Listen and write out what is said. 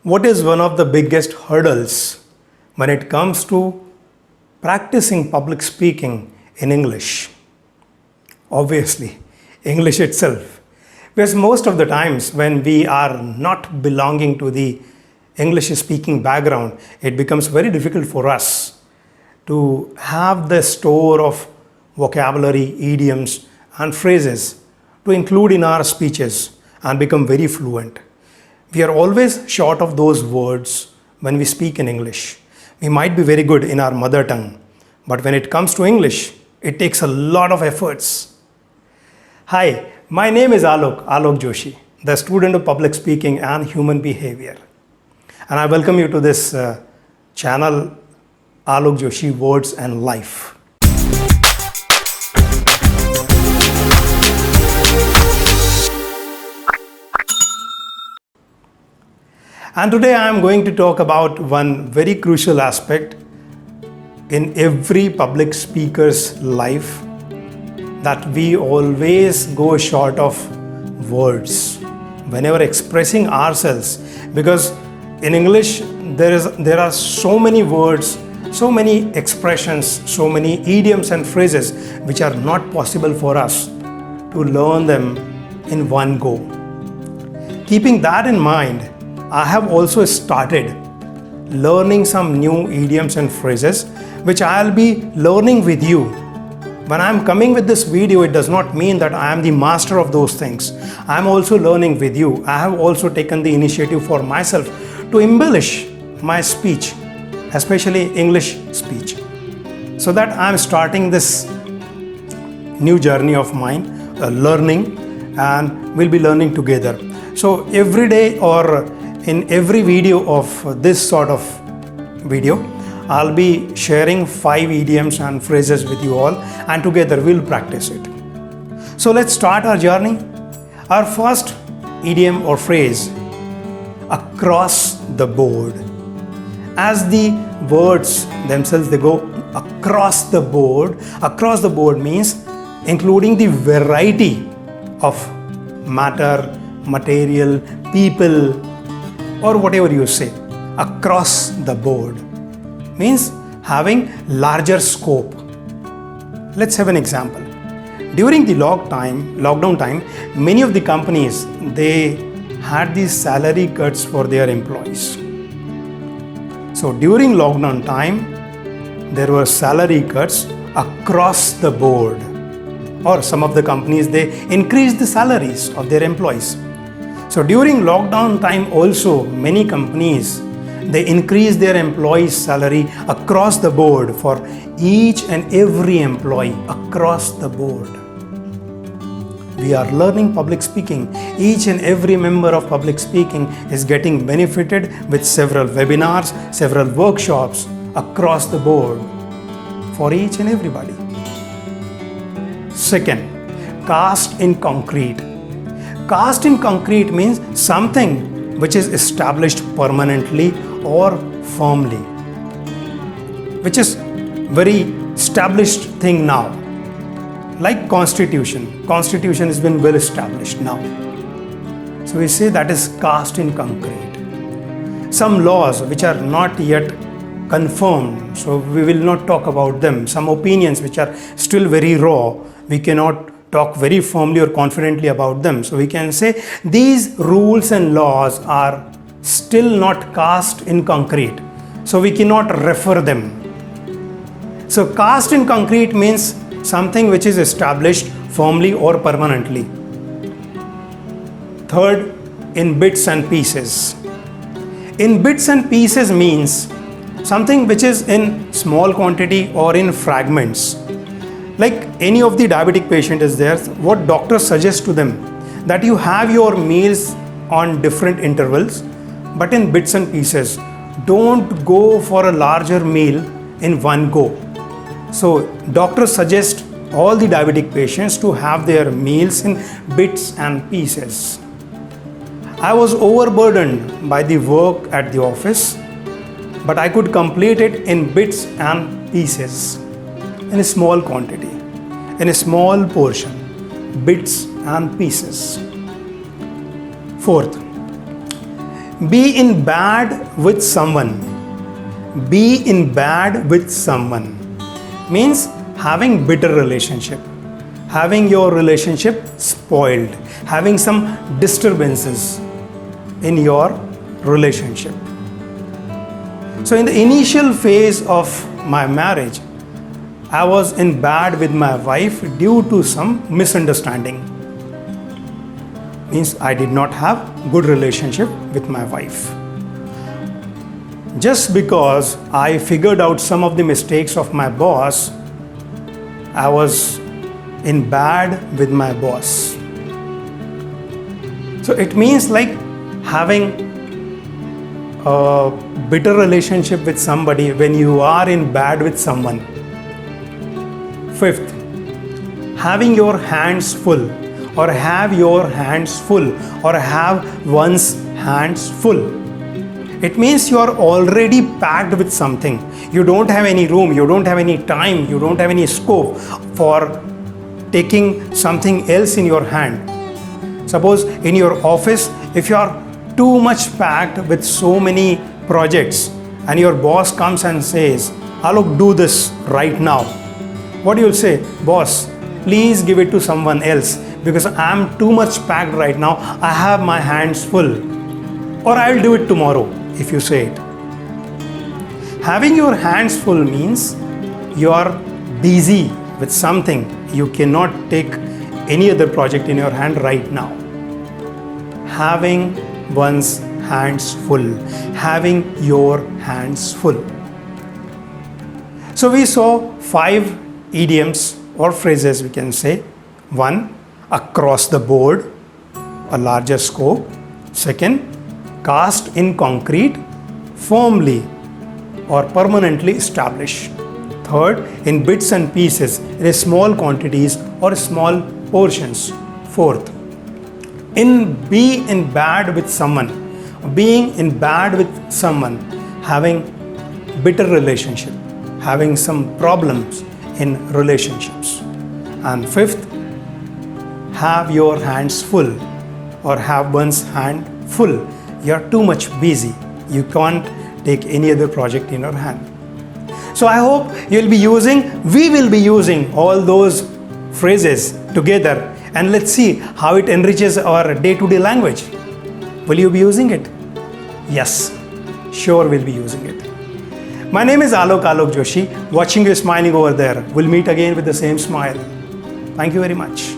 What is one of the biggest hurdles when it comes to practicing public speaking in English? Obviously, English itself. Because most of the times when we are not belonging to the English speaking background, it becomes very difficult for us to have the store of vocabulary, idioms and phrases to include in our speeches and become very fluent. We are always short of those words when we speak in English. We might be very good in our mother tongue, but when it comes to English, it takes a lot of efforts. Hi, my name is Alokk Joshi, the student of public speaking and human behavior. And I welcome you to this channel, Alokk Joshi Words and Life. And today I am going to talk about one very crucial aspect in every public speaker's life, that we always go short of words whenever expressing ourselves, because in English there are so many words, so many expressions, so many idioms and phrases which are not possible for us to learn them in one go. Keeping that in mind, I have also started learning some new idioms and phrases which I'll be learning with you. When I'm coming with this video, it does not mean that I am the master of those things. I'm also learning with you. I have also taken the initiative for myself to embellish my speech, especially English speech, so that I'm starting this new journey of mine, learning, and we'll be learning together. So every day or in every video of this sort of video, I'll be sharing 5 idioms and phrases with you all, and together we'll practice it. So let's start our journey. Our first idiom or phrase, across the board. As the words themselves, they go across the board. Across the board means including the variety of matter, material, people, or whatever you say. Across the board means having larger scope. Let's have an example. During the lockdown time, many of the companies, they had these salary cuts for their employees. So during lockdown time, there were salary cuts across the board, or some of the companies, they increased the salaries of their employees. So during lockdown time also, many companies, they increase their employees' salary across the board for each and every employee across the board. We are learning public speaking. Each and every member of public speaking is getting benefited with several webinars, several workshops across the board for each and everybody. Second, cast in concrete. Cast in concrete means something which is established permanently or firmly, which is very established thing now, like constitution. Constitution has been well established now, so we say that is cast in concrete. Some laws which are not yet confirmed, so we will not talk about them. Some opinions which are still very raw, we cannot talk very firmly or confidently about them. So we can say these rules and laws are still not cast in concrete, so we cannot refer them. So cast in concrete means something which is established firmly or permanently. Third, in bits and pieces. In bits and pieces means something which is in small quantity or in fragments. Like any of the diabetic patient is there, what doctors suggest to them, that you have your meals on different intervals, but in bits and pieces. Don't go for a larger meal in one go. So doctors suggest all the diabetic patients to have their meals in bits and pieces. I was overburdened by the work at the office, but I could complete it in bits and pieces, in a small quantity, in a small portion, bits and pieces. Fourth, Be in bad with someone. Be in bad with someone means having bitter relationship, having your relationship spoiled, having some disturbances in your relationship. So in the initial phase of my marriage, I was in bad with my wife due to some misunderstanding. Means I did not have good relationship with my wife. Just because I figured out some of the mistakes of my boss, I was in bad with my boss. So it means like having a bitter relationship with somebody when you are in bad with someone. Fifth, having your hands full, or have your hands full, or have one's hands full. It means you are already packed with something. You don't have any room, you don't have any time, you don't have any scope for taking something else in your hand. Suppose in your office, if you are too much packed with so many projects and your boss comes and says, Alokk, do this right now. What do you say? Boss, please give it to someone else because I am too much packed right now. I have my hands full. Or I will do it tomorrow if you say it. Having your hands full means you are busy with something. You cannot take any other project in your hand right now. Having one's hands full. Having your hands full. So we saw 5 idioms or phrases, we can say. 1, across the board, a larger scope. 2nd, cast in concrete, firmly or permanently established. 3rd, in bits and pieces, in small quantities or small portions. 4th, be in bad with someone. Being in bad with someone, having bitter relationship, having some problems in relationships. And 5th, have your hands full or have one's hand full. You are too much busy. You can't take any other project in your hand. So I hope we will be using all those phrases together, and let's see how it enriches our day-to-day language. Will you be using it? Yes, sure we'll be using it. My name is Alokk Joshi, watching you smiling over there. We'll meet again with the same smile. Thank you very much.